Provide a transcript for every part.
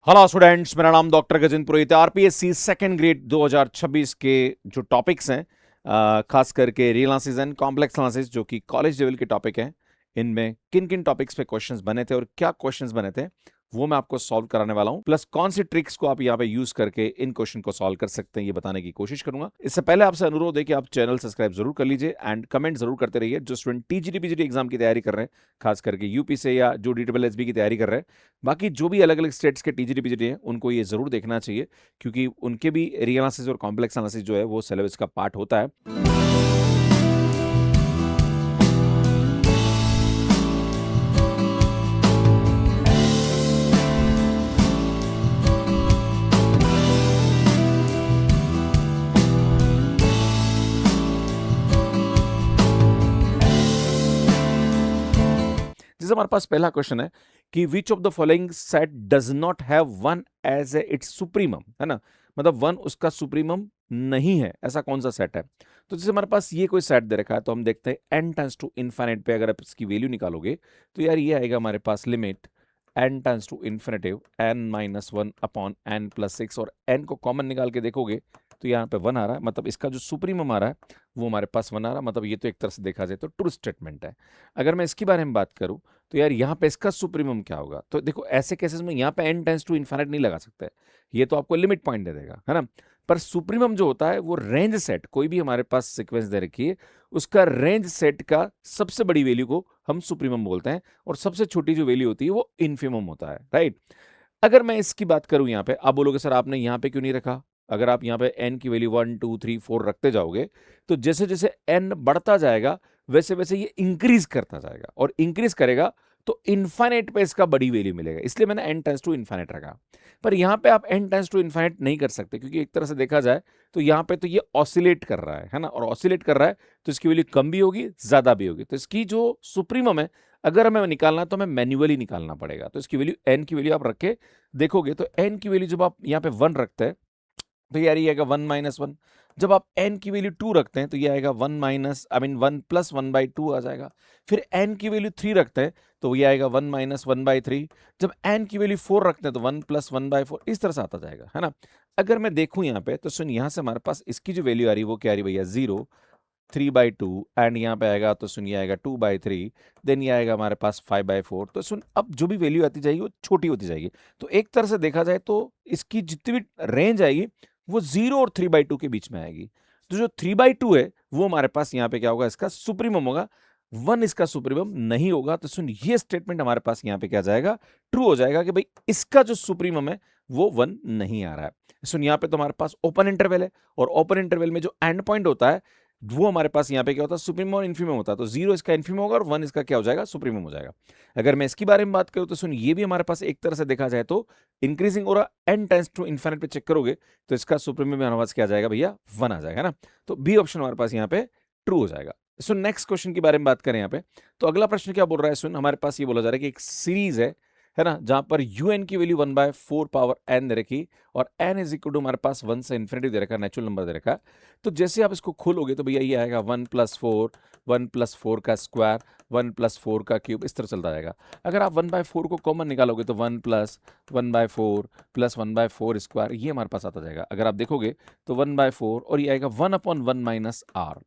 Hello students, मेरा नाम doctor Gajendra पुरोहित है। आरपीएससी सेकंड ग्रेड 2026 के जो टॉपिक्स हैं, खास करके real analysis and complex analysis जो कि कॉलेज लेवल के टॉपिक हैं, इनमें किन किन टॉपिक्स पे क्वेश्चंस बने थे और क्या क्वेश्चंस बने थे वो मैं आपको सॉल्व कराने वाला हूं। प्लस कौन सी ट्रिक्स को आप यहाँ पे यूज करके इन क्वेश्चन को सॉल्व कर सकते हैं ये बताने की कोशिश करूंगा। इससे पहले आपसे अनुरोध है कि आप चैनल सब्सक्राइब जरूर कर लीजिए एंड कमेंट जरूर करते रहिए। जो स्टूडेंट टीजीटी पीजीटी एग्जाम की तैयारी कर रहे हैं, खास करके यूपी से, या जो DSSB की तैयारी कर रहे हैं, बाकी जो भी अलग अलग स्टेट्स के टीजीटी पीजीटी हैं, उनको ये जरूर देखना चाहिए क्योंकि उनके भी री एनालिसिस और कॉम्प्लेक्स एनालिसिस जो है वो सिलेबस का पार्ट होता है। जैसे हमारे पास पहला क्वेश्चन है कि which of the following set does not have one as a its supremum, है ना, मतलब वन उसका सुप्रीमम नहीं है, ऐसा कौन सा सेट है। तो जैसे हमारे पास ये कोई सेट दे रखा है तो हम देखते हैं n टेंस टू इन्फिनिट पे अगर आप इसकी वैल्यू निकालोगे तो यार ये आएगा हमारे पास limit n tends to infinity n-1 upon n+6, और n को कॉमन निकाल के देखोगे तो यहाँ पे 1 आ रहा है, मतलब इसका जो सुप्रीमम आ रहा है वो हमारे पास 1 आ रहा है, मतलब ये तो एक तरह से देखा जाए तो ट्रू स्टेटमेंट है। अगर मैं इसके बारे में बात करूं तो यार यहाँ पे इसका सुप्रीमम क्या होगा, तो देखो ऐसे केसेस में यहाँ पे n टेंस टू इन्फिनिट नहीं लगा सकते, ये तो आपको लिमिट पॉइंट दे देगा, है ना। पर सुप्रीमम जो होता है वो रेंज सेट, कोई भी हमारे पास सीक्वेंस दे रखी है उसका रेंज सेट का सबसे बड़ी वैल्यू को हम सुप्रीमम बोलते हैं और सबसे छोटी जो वैल्यू होती है वो इन्फिमम होता है, राइट। अगर मैं इसकी बात करूं यहाँ पे, आप बोलोगे सर आपने यहाँ पे क्यों नहीं रखा। अगर आप यहाँ पे n की वैल्यू 1 2 3 4 रखते जाओगे तो जैसे जैसे n बढ़ता जाएगा वैसे वैसे ये इंक्रीज करता जाएगा, और इंक्रीज करेगा तो इन्फाइनाइट पे इसका बड़ी वैल्यू मिलेगा, इसलिए मैंने n टेंस टू इन्फाइनाइट रखा। पर यहाँ पे आप n टेंस टू इन्फाइनाइट नहीं कर सकते क्योंकि एक तरह से देखा जाए तो यहाँ पे तो ये ऑसिलेट कर रहा है ना, और ऑसिलेट कर रहा है तो इसकी वैल्यू कम भी होगी ज्यादा भी होगी, तो इसकी जो सुप्रीमम है अगर हमें निकालना तो हमें मैन्युअली निकालना पड़ेगा। तो इसकी वैल्यू n की वैल्यू आप रख के देखोगे तो n की वैल्यू जब आप यहाँ पे 1 रखते हैं तो ये आएगा 1-1। जब आप n की वैल्यू 2 रखते हैं तो ये आएगा 1 + 1/2 आ जाएगा। फिर n की वैल्यू 3 रखते हैं तो ये आएगा 1-1/3। जब n की वैल्यू 4 रखते हैं तो 1 + 1/4, इस तरह से आता जाएगा, है ना। अगर मैं देखूं यहाँ पे तो सुन, यहाँ से हमारे पास इसकी जो वैल्यू आ रही है वो क्या आ रही है भैया, 0, 3/2, एंड यहाँ पे आएगा तो सुन ये आएगा 2/3, देन ये आएगा हमारे पास 5/4। तो सुन अब जो भी वैल्यू आती जाएगी वो छोटी होती जाएगी, तो एक तरह से देखा जाए तो इसकी जितनी भी रेंज आएगी वो 0 और 3/2 के बीच में आएगी। तो जो 3/2 है वो हमारे पास यहाँ पे क्या होगा, इसका सुप्रीमम होगा। 1 इसका सुप्रीमम नहीं होगा, तो सुन ये स्टेटमेंट हमारे पास यहाँ पे क्या जाएगा, ट्रू हो जाएगा कि भाई इसका जो सुप्रीमम है वो 1 नहीं आ रहा है। सुन यहाँ पे तो हमारे पास ओपन इंटरवल है, और ओपन इंटरवल में जो एंड पॉइंट होता है वो हमारे पास यहाँ पे क्या होता है, सुप्रीमम और इन्फीमम होता है। तो 0 इसका इन्फीमम होगा और 1 इसका क्या हो जाएगा, सुप्रीमम हो जाएगा। अगर मैं इसके बारे में बात करूं तो सुन ये भी हमारे पास एक तरह से देखा जाए तो इंक्रीजिंग हो रहा, n टेंस टू इन्फिनिट पे चेक करोगे तो इसका सुप्रीमम में हमारे पास क्या आ जाएगा भैया, 1 आ जाएगा ना। तो बी ऑप्शन हमारे पास यहाँ पे ट्रू हो जाएगा। सुन नेक्स्ट क्वेश्चन के बारे में बात करें यहाँ पे, तो अगला प्रश्न क्या बोल रहा है, सुन हमारे पास ये बोला जा रहा है कि एक सीरीज है ना, जहां पर un की वैल्यू 1/4 पावर n दे रखी और n इज इक्वल टू हमारे पास 1 से इन्फिनिटी दे रखा, नेचुरल नंबर दे रखा। तो जैसे आप इसको खोलोगे तो भैया ये आएगा 1+4, 1+4 का स्क्वायर, 1+4 का क्यूब, इस तरह चलता जाएगा। अगर आप 1/4 को कॉमन निकालोगे तो 1+1/4 प्लस 1/4 स्क्वायर, ये हमारे पास आता जाएगा। अगर आप देखोगे तो 1/4 और ये आएगा 1/1 - r।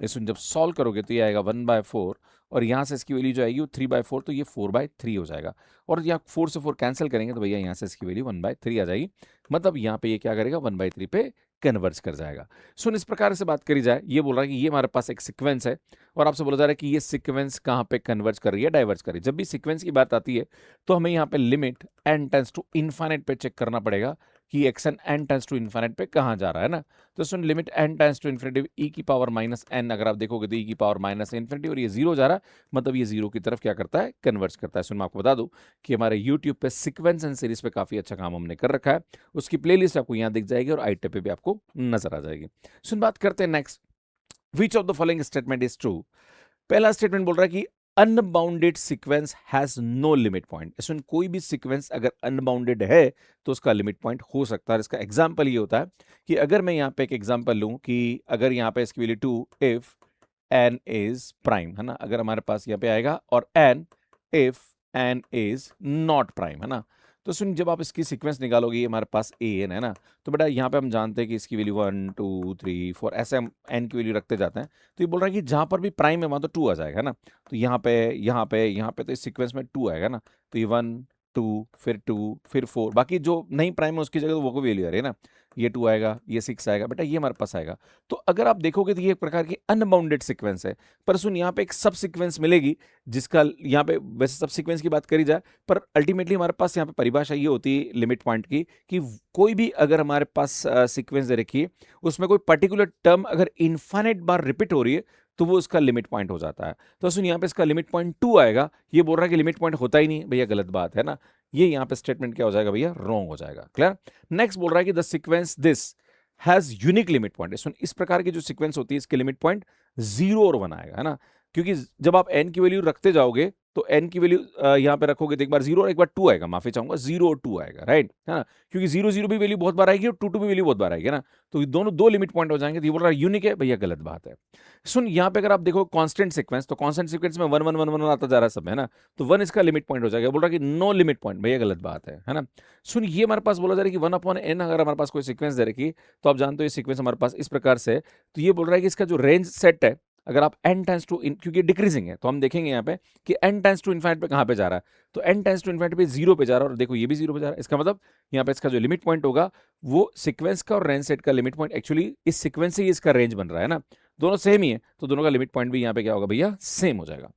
इसमें जब सॉल्व करोगे तो ये आएगा 1/4 और यहाँ से इसकी वैल्यू जो आएगी वो 3/4, तो ये 4/3 हो जाएगा। और यहाँ 4 से 4 कैंसिल करेंगे तो भैया यहाँ से इसकी वैल्यू 1/3 आ जाएगी, मतलब यहाँ पे ये क्या करेगा, 1/3 पे कन्वर्ज कर जाएगा। सुन इस प्रकार से बात करी जाए, ये बोल रहा है कि ये हमारे पास एक सीक्वेंस है और आपसे बोला जा रहा है कि ये सीक्वेंस कहाँ पे कन्वर्ज कर रही है, डाइवर्ज कर रही है। जब भी सीक्वेंस की बात आती है तो हमें यहाँ पे limit n tends to infinite पे चेक करना पड़ेगा कि एक्शन n टेंस टू इन्फिनिट पे कहाँ जा रहा है ना। तो सुन limit n tends to infinity e की पावर -n, अगर आप देखोगे तो e की पावर -इन्फिनिटी और ये 0 जा रहा है, मतलब ये 0 की तरफ क्या करता है, कन्वर्ज करता है। सुन मैं आपको बता दूं कि हमारे यूट्यूब पे सीक्वेंस एंड सीरीज पे काफी अच्छा काम हमने कर रखा है, उसकी प्लेलिस्ट आपको यहाँ दिख जाएगी और आई पे भी आपको नजर आ जाएगी। सुन बात करते हैं next, which of the following statement is true. पहला स्टेटमेंट बोल रहा है कि unbounded sequence has no limit point. सुन कोई भी सीक्वेंस अगर अनबाउंडेड है तो उसका लिमिट पॉइंट हो सकता है। इसका एग्जांपल ये होता है कि अगर मैं यहाँ पे एक एग्जांपल लूं कि अगर यहाँ पे इसकी value 2 if n is prime, है ना, अगर हमारे पास यहाँ पे आएगा और n if n is not prime, है ना। तो सुन जब आप इसकी सीक्वेंस निकालोगे, ये हमारे पास ए एन है ना, तो बेटा यहाँ पे हम जानते हैं कि इसकी वैल्यू 1 2 3 4 ऐसे हम एन की वैल्यू रखते जाते हैं। तो ये बोल रहा है कि जहाँ पर भी प्राइम है वहाँ तो 2 आ जाएगा, है ना। तो यहाँ पे यहाँ पे यहाँ पे तो इस सीक्वेंस में 2 आएगा ना। तो ये 1 2 फिर 2 फिर 4, बाकी जो नहीं प्राइम है उसकी जगह तो वो को वैल्यू आ रही है ना। ये 2 आएगा, ये 6 आएगा, बेटा ये हमारे पास आएगा। तो अगर आप देखोगे तो ये एक प्रकार की अनबाउंडेड सीक्वेंस है। पर सुन यहाँ पे एक सब सीक्वेंस मिलेगी जिसका यहाँ पे वैसे सब सीक्वेंस की बात करी जाए, पर अल्टीमेटली हमारे पास यहाँ पे परिभाषा ये होती है लिमिट पॉइंट की कि कोई भी अगर हमारे पास सीक्वेंस दे रखी है उसमें कोई पर्टिकुलर टर्म अगर इनफाइनाइट बार रिपीट हो रही है तो वो उसका लिमिट पॉइंट हो जाता है। तो सुन यहाँ पे इसका लिमिट पॉइंट 2 आएगा। ये बोल रहा है कि लिमिट पॉइंट होता ही नहीं, भैया गलत बात है ना। ये यहाँ पे स्टेटमेंट क्या हो जाएगा भैया, रॉन्ग हो जाएगा। क्लियर। नेक्स्ट बोल रहा है कि the sequence this has unique limit point. सुन इस प्रकार की जो सीक्वेंस होती है इसके लिमिट पॉइंट 0 और 1 आएगा, है ना। क्योंकि जब आप n की वैल्यू रखते जाओगे तो n की वैल्यू यहाँ पे रखोगे तो एक बार 0 और एक बार 2 आएगा, माफी चाहूंगा 0 और 2 आएगा, राइट, है ना। क्योंकि 0 0 भी वैल्यू बहुत बार आएगी और 2 2 भी वैल्यू बहुत बार आएगी ना। तो दोनों दो लिमिट पॉइंट हो जाएंगे। तो ये बोल रहा है यूनिक है, भैया गलत बात है। सुन यहाँ पे अगर आप देखो कांस्टेंट सीक्वेंस, तो कांस्टेंट सीक्वेंस में 1 1 1 1 आता जा रहा है सब, है ना। तो 1 इसका लिमिट पॉइंट हो जाएगा। बोल रहा है कि नो लिमिट पॉइंट, भैया गलत बात है ना। सुन ये हमारे पास बोला जा रहा है कि 1/n अगर हमारे पास कोई सीक्वेंस दे रखी तो आप जानते हो ये सीक्वेंस हमारे पास इस प्रकार से है। तो ये बोल रहा है कि इसका जो रेंज सेट है अगर आप n टेंस टू क्योंकि डिक्रीजिंग है तो हम देखेंगे यहाँ पे कि n टेंस टू इनफाइनाइट पे कहाँ पे जा रहा है। तो n टेंस टू इनफाइनाइट पे 0 पे जा रहा है और देखो ये भी 0 पे जा रहा है। इसका मतलब यहाँ पे इसका जो लिमिट पॉइंट होगा वो सीक्वेंस का और रेंज सेट का लिमिट पॉइंट एक्चुअली इस सीक्वेंस से ही इसका रेंज बन रहा है ना। दोनों सेम ही है तो दोनों का लिमिट पॉइंट भी यहाँ पे क्या होगा भैया, सेम हो जाएगा।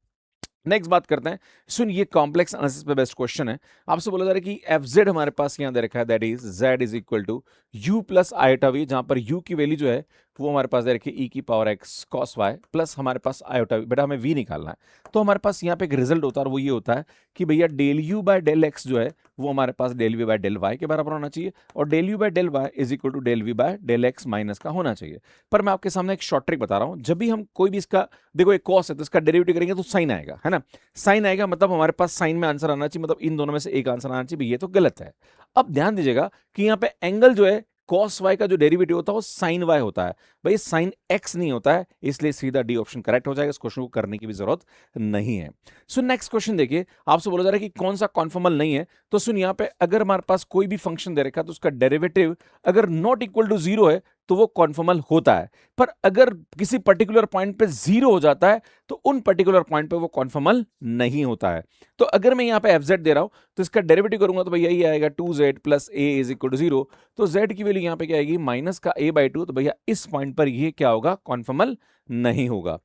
नेक्स्ट बात करते हैं। सुन ये कॉम्प्लेक्स एनालिसिस पे बेस्ट क्वेश्चन है। आपसे बोला जा रहा है कि एफ जेड हमारे पास यहाँ दे रखा है, that is z is equal to u plus iota v, जहां पर यू की वैल्यू जो है वो हमारे पास दे रखी है ई की power x cos y plus हमारे पास आयोटा वी। बेटा हमें वी निकालना है तो हमारे पास यहाँ पे एक रिजल्ट होता है और वो ये होता है कि भैया del u by del x जो है वो हमारे पास del v by del y के बराबर होना चाहिए और del u by del y is equal to del v by del x minus का होना चाहिए। पर मैं आपके सामने एक शॉर्ट ट्रिक बता रहा हूँ। जब भी हम कोई भी इसका देखो एक कॉस है तो इसका डेरिवेटिव करेंगे तो साइन आएगा, है ना। साइन आएगा मतलब हमारे पास साइन में आंसर आना चाहिए, मतलब इन दोनों में से एक आंसर आना चाहिए। ये तो गलत है। अब ध्यान दीजिएगा कि यहाँ पे एंगल जो है cos y का जो डेरिवेटिव होता है वो sin y होता है, भाई sin x नहीं होता है, इसलिए सीधा डी ऑप्शन करेक्ट हो जाएगा। इस क्वेश्चन को करने की भी जरूरत नहीं है। सुन नेक्स्ट क्वेश्चन देखिए, आपसे बोला जा रहा है कि कौन सा कॉन्फॉर्मल नहीं है। तो सुन यहाँ पे अगर हमारे पास कोई भी फंक्शन दे रखा है तो उसका डेरिवेटिव अगर नॉट इक्वल टू 0 है तो वो कॉन्फॉर्मल होता है, पर अगर किसी पर्टिकुलर पॉइंट पे 0 हो जाता है तो उन पर्टिकुलर पॉइंट पे वो कॉन्फॉर्मल नहीं होता है। तो अगर मैं यहाँ पे एफ दे रहा हूं तो इसका डेरिवेटिव करूंगा तो भैया ये आएगा 2z plus a is equal to 0। तो z की वैल्यू यहाँ पे क्या आएगी, माइनस का a/2। तो भैया इस पॉइंट पर ये क्या होगा, कॉन्फॉर्मल नहीं होगा।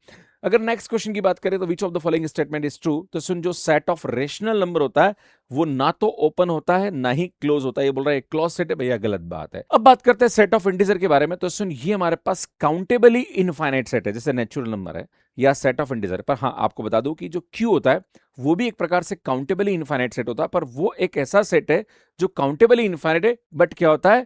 अगर नेक्स्ट क्वेश्चन की बात करें तो विच of the following statement is true. तो सुन जो सेट ऑफ रेशनल नंबर होता है वो ना तो ओपन होता है ना ही क्लोज होता है। ये बोल रहा है क्लोज सेट है, भैया गलत बात है। अब बात करते हैं सेट ऑफ इंटीजर के बारे में। तो सुन ये हमारे पास काउंटेबली इनफाइनाइट सेट है, जैसे नेचुरल नंबर है या सेट ऑफ इंटीजर। पर हाँ आपको बता दूं कि जो क्यू होता है वो भी एक प्रकार से काउंटेबली इनफाइनाइट सेट होता है, पर वो एक ऐसा सेट है जो काउंटेबली इनफाइनाइट है बट क्या होता है,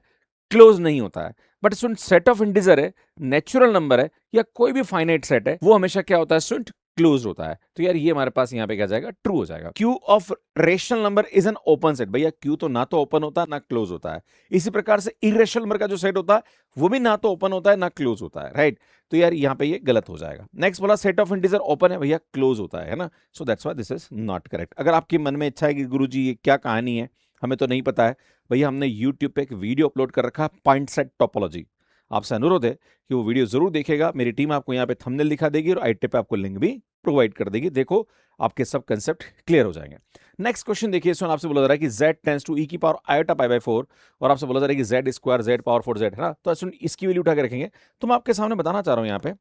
क्लोज नहीं होता है। But soon set of integer है, नेचुरल नंबर है या कोई भी फाइनाइट सेट है, वो हमेशा क्या होता है, सुन क्लोज होता है। तो यार ये हमारे पास यहाँ पे क्या जाएगा, ट्रू हो जाएगा। Q of rational number is an open set. भैया क्यू तो ना तो ओपन होता है ना क्लोज होता है। इसी प्रकार से इरेशनल नंबर का जो सेट होता है वो भी ना तो ओपन होता है ना क्लोज होता है, राइट। तो यार यहाँ पे ये गलत हो जाएगा। नेक्स्ट बोला सेट ऑफ इंटीजर ओपन है, भैया क्लोज होता है ना। So that's why this is not correct. अगर आपके मन में इच्छा है कि गुरुजी ये क्या कहानी है, हमें तो नहीं पता है, भैया हमने यूट्यूब पे एक वीडियो अपलोड कर रखा है पॉइंट सेट टोपोलॉजी। आपसे अनुरोध है कि वो वीडियो जरूर देखिएगा। मेरी टीम आपको यहाँ पे थंबनेल दिखा देगी और आई पे आपको लिंक भी प्रोवाइड कर देगी। देखो आपके सब कंसेप्ट क्लियर हो जाएंगे। नेक्स्ट क्वेश्चन देखिए, इसमें आपसे बोला जा रहा है कि z टेंस टू e की पावर आयोटा पाई बाय 4 और आपसे बोला जा रहा है कि z square z power 4z है ना। तो इसकी वैल्यू उठा के रखेंगे। तो मैं आपके सामने बताना चाह रहा हूं यहाँ पे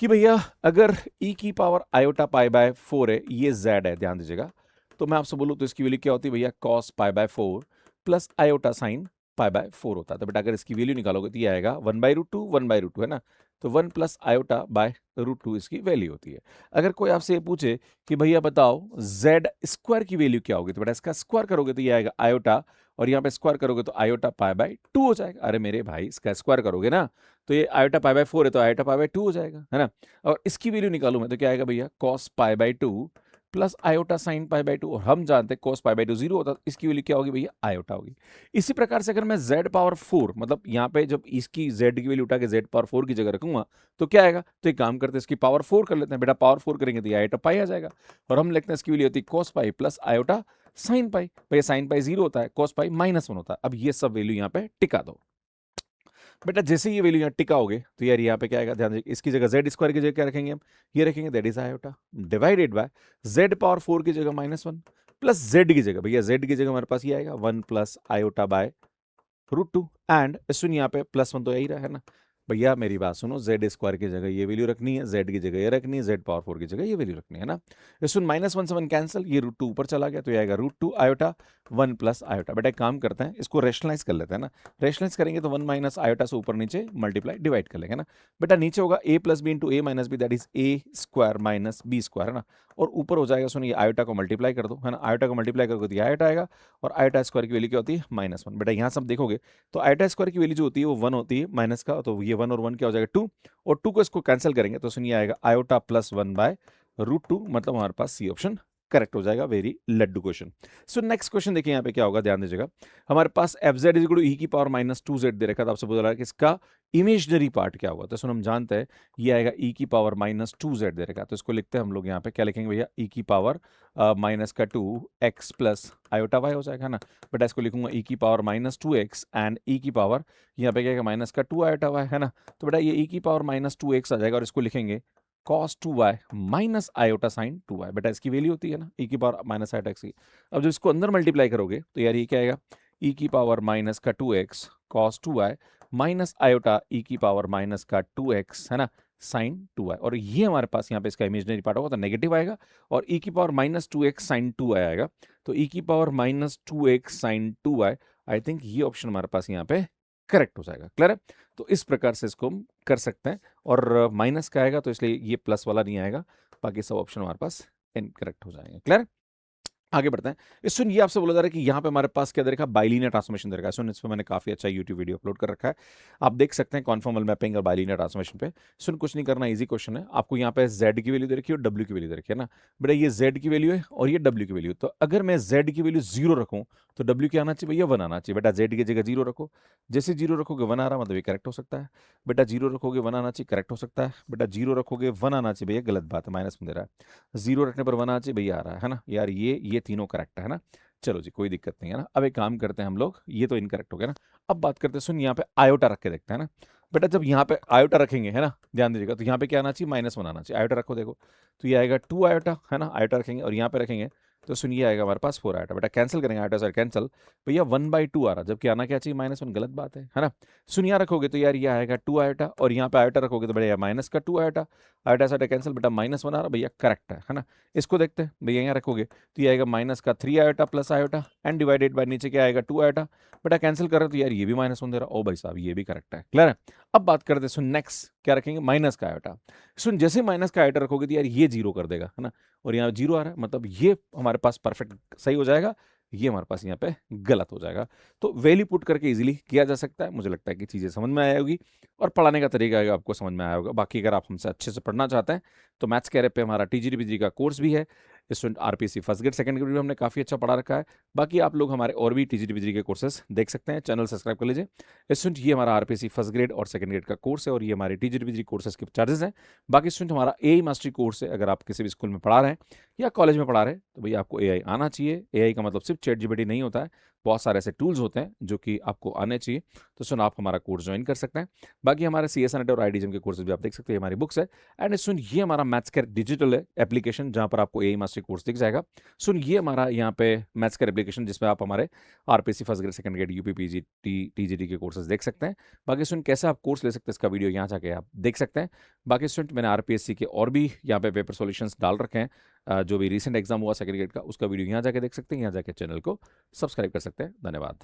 कि भैया अगर e की पावर आयोटा पाई बाय 4 है, ये z है, ध्यान दीजिएगा। तो मैं आपसे बोलूँ तो इसकी वैल्यू क्या होती है भैया, cos pi by 4 plus iota sine pi by 4 होता है। तो बेटा अगर इसकी वैल्यू निकालोगे तो ये आएगा 1/√2 1/√2 है ना। तो 1 प्लस आयोटा बाय √2 इसकी वैल्यू होती है। अगर कोई आपसे ये पूछे कि भैया बताओ z स्क्वायर की वैल्यू क्या होगी, तो बेटा इसका स्क्वायर करोगे तो ये आएगा आयोटा और यहाँ पे स्क्वायर करोगे तो आयोटा पाई बाय 2 हो जाएगा। अरे मेरे भाई इसका स्क्वायर करोगे ना तो ये आयोटा पाई बाय 4 है तो आयोटा पाई बाय 2 हो जाएगा, है ना। और इसकी वैल्यू निकालू मैं तो क्या आएगा भैया, cos pi by 2 plus iota sine pi by 2, और हम जानते हैं कोस पाई बाई 2 0 होता है, इसकी वैल्यू क्या होगी भैया, आयोटा होगी। इसी प्रकार से अगर मैं z पावर 4, मतलब यहाँ पे जब इसकी z की वैल्यू उठा के z पावर 4 की जगह रखूंगा तो क्या आएगा, तो एक काम करते हैं इसकी पावर 4 कर लेते हैं, बेटा पावर 4 करेंगे तो ये आयोटा पाई आ जाएगा, और हम लिखते हैं इसकी वैल्यू होती है cos pi plus iota sine pi. भैया साइन पाई 0 होता है, कोस पाई -1 होता है। अब ये सब वैल्यू यहाँ पे टिका दो। बेटा जैसे ये वैल्यू यहाँ टिकाओगे तो यार यहाँ पे क्या आएगा, ध्यान दीजिए, इसकी जगह z स्क्वायर की जगह क्या रखेंगे हम, ये रखेंगे that is iota divided by z power 4 की जगह -1 प्लस z की जगह, भैया z की जगह हमारे पास ये आएगा 1 प्लस आयोटा बाय √2, एंड सुन यहाँ पे +1 तो यही रहा है ना। भैया मेरी बात सुनो, z स्क्वायर की जगह ये वैल्यू रखनी है, z की जगह ये रखनी है, z पावर 4 की जगह ये वैल्यू रखनी है ना। सुन -1 से 1 कैंसिल, ये √2 ऊपर चला गया तो ये आएगा √2 आयोटा 1 प्लस आयोटा। बेटा एक काम करते हैं, इसको रेशनलाइज कर लेते हैं ना। रेशनलाइज करेंगे तो 1 माइनस आयोटा से ऊपर नीचे मल्टीप्लाई डिवाइड कर लेंगे ना। बेटा नीचे होगा a plus b into a minus b, that is a square minus b square, है ना। और ऊपर हो जाएगा, सुनिए आयोटा को मल्टीप्लाई कर दो, है ना। आयोटा को मल्टीप्लाई करोगे तो ये आयोटा आएगा, और आयोटा स्क्वायर की वैल्यू क्या होती है, -1। बेटा यहाँ सब देखोगे तो आयोटा स्क्वायर की वैल्यू जो होती है वो 1 होती है माइनस का, तो ये 1 और 1 क्या हो जाएगा 2, और 2 को इसको कैंसिल करेंगे तो सुनिए आएगा आयोटा प्लस 1 बाय √2, मतलब हमारे पास सी ऑप्शन करेक्ट हो जाएगा। वेरी लड्डू क्वेश्चन। सो नेक्स्ट क्वेश्चन देखिए यहाँ पे क्या होगा, ध्यान दीजिएगा। हमारे पास fz is equal to e की पावर -2z दे रखा था, आपसे बोल रहा है कि इसका इमेजनरी पार्ट क्या होगा, तो सुन हम जानते हैं ये आएगा e की पावर -2z दे रखा, तो इसको लिखते हैं हम लोग यहाँ पे, क्या लिखेंगे भैया, e की power -2x plus iota y हो जाएगा ना। बेटा इसको लिखूंगा e की पावर -2x एंड e की पावर यहाँ पे क्या है -2 आयोटा y, है ना। तो बेटा ये e की पावर -2x आ जाएगा, और इसको लिखेंगे cos 2y minus iota sine 2y। बेटा इसकी वैल्यू होती है ना e की पावर माइनस आयोटा x की। अब जब इसको अंदर मल्टीप्लाई करोगे तो यार ये क्या आएगा, e की power -2x cos 2y minus iota e की पावर -2x, है ना, साइन 2y। और ये हमारे पास यहाँ पे इसका इमेजिनरी पार्ट होगा तो नेगेटिव आएगा, और e की पावर -2x साइन 2y आएगा, तो e की power -2x sine 2y, I think ये ऑप्शन हमारे पास यहाँ पे करेक्ट हो जाएगा। क्लियर है। तो इस प्रकार से इसको हम कर सकते हैं, और माइनस का आएगा तो इसलिए ये प्लस वाला नहीं आएगा, बाकी सब ऑप्शन हमारे पास इनकरेक्ट हो जाएंगे। क्लियर। आगे बढ़ते हैं। इस सुन ये आपसे बोला जा रहा है कि यहाँ पे हमारे पास क्या दे रखा है, बाइलिनियर ट्रांसफॉर्मेशन दे रखा है। सुन इस पर मैंने काफी अच्छा यूट्यूब वीडियो अपलोड कर रखा है, आप देख सकते हैं कॉन्फॉर्मल मैपिंग और बाइलिनियर ट्रांसफॉर्मेशन पे। सुन कुछ नहीं करना, इजी क्वेश्चन है। आपको यहाँ पे z की वैल्यू दे रखी है और w की वैल्यू दे रखी है ना। बेटा ये z की वैल्यू है और ये w की वैल्यू, तो अगर मैं z की वैल्यू 0 रखूँ तो w क्या आना चाहिए भैया, 1 आना चाहिए। बेटा z की जगह 0 रखो, जैसे 0 रखोगे 1 आ रहा, मतलब ये करेक्ट हो सकता है। बेटा 0 रखोगे 1 आना चाहिए, करेक्ट हो सकता है। बेटा 0 रखोगे 1 आना चाहिए, भैया गलत बात है, माइनस में दे रहा है। 0 रखने पर 1 आना चाहिए, भैया आ रहा है ना। यार ये तीनों करेक्ट है ना। चलो जी कोई दिक्कत नहीं है ना। अब एक काम करते हैं हम लोग, ये तो इनकरेक्ट हो गया ना। अब बात करते हैं, सुन यहाँ पे आयोटा रख के देखते हैं ना। बेटा जब यहाँ पे आयोटा रखेंगे, है ना, ध्यान दीजिएगा, तो यहाँ पे क्या आना चाहिए, -1 आना चाहिए। आयोटा रखो, देखो तो ये आएगा 2 आयोटा, है ना, आयोटा रखेंगे, और यहाँ पे रखेंगे तो सुनिए आएगा हमारे पास 4 आयोटा। बेटा कैंसिल करेंगे, आयोटा सर कैंसिल, भैया 1/2 आ रहा, जबकि आना क्या चाहिए, -1, गलत बात है ना। सुन यहाँ रखोगे तो यार ये आएगा 2 आयोटा, और यहाँ पे आयोटा रखोगे तो भैया -2 आयोटा, आयोटा साइड कैंसिल, बेटा -1 आ रहा, भैया करेक्ट है ना। इसको देखते हैं भैया, यहाँ रखोगे तो ये आएगा -3 iota plus iota and divided by नीचे क्या आएगा 2 आयोटा। बेटा कैंसिल कर रहे हो तो यार ये भी -1 दे रहा, ओ भाई साहब ये भी करेक्ट है। क्लियर है। अब बात करते हैं, सुन नेक्स्ट क्या रखेंगे, माइनस का आयोटा। सुन जैसे माइनस का आयोटा रखोगे तो यार ये 0 कर देगा, है ना, और यहाँ 0 आ रहा है, मतलब ये हमारे पास परफेक्ट सही हो जाएगा, ये हमारे पास यहाँ पे गलत हो जाएगा। तो वैल्यू पुट करके इजीली किया जा सकता है। मुझे लगता है कि चीज़ें समझ में आई होगी, और पढ़ाने का तरीका आएगा आपको समझ में आया होगा। बाकी अगर आप हमसे अच्छे से पढ़ना चाहते हैं तो मैथ्स कैरियर पे हमारा TGT का कोर्स भी है। Student RPSC first grade second grade भी हमने काफ़ी अच्छा पढ़ा रखा है। बाकी आप लोग हमारे और भी TGT के कोर्सेज देख सकते हैं, चैनल सब्सक्राइब कर लीजिए। स्टूडेंट ये हमारा RPSC फर्स्ट ग्रेड और सेकंड ग्रेड का कोर्स है, और ये हमारे TGT कोर्सेज के चार्जेस हैं। बाकी स्टूडेंट हमारा AI मास्टरी कोर्स है, अगर आप किसी भी स्कूल में पढ़ा रहे हैं या कॉलेज में पढ़ा रहे हैं तो भैया आपको AI आना चाहिए। AI का मतलब सिर्फ ChatGPT नहीं होता है, बहुत सारे ऐसे टूल्स होते हैं जो कि आपको आने चाहिए। तो सुन आप हमारा कोर्स ज्वाइन कर सकते हैं। बाकी हमारे CSNET और IDGM के कोर्सेज भी आप देख सकते हैं, हमारी बुक्स है। एंड सुन ये हमारा मैथ्स कैर डिजिटल है एप्लीकेशन, जहाँ पर आपको AI मास्टरी कोर्स दिख जाएगा। सुन ये हमारा यहाँ पे मैथ्स कैर एप्लीकेशन, जिसमें आप हमारे RPSC first grade second grade UP PGT TGT के कोर्सेज देख सकते हैं। बाकी सुन कैसे आप कोर्स ले सकते हैं, इसका वीडियो यहाँ जाके आप देख सकते हैं। बाकी स्टूडेंट मैंने RPSC के और भी यहाँ पे पेपर सॉल्यूशंस डाल रखे हैं, जो भी रिसेंट एग्जाम हुआ सेकंड ग्रेड का, उसका वीडियो यहाँ जाके देख सकते हैं, यहाँ जाके चैनल को सब्सक्राइब कर सकते हैं। धन्यवाद।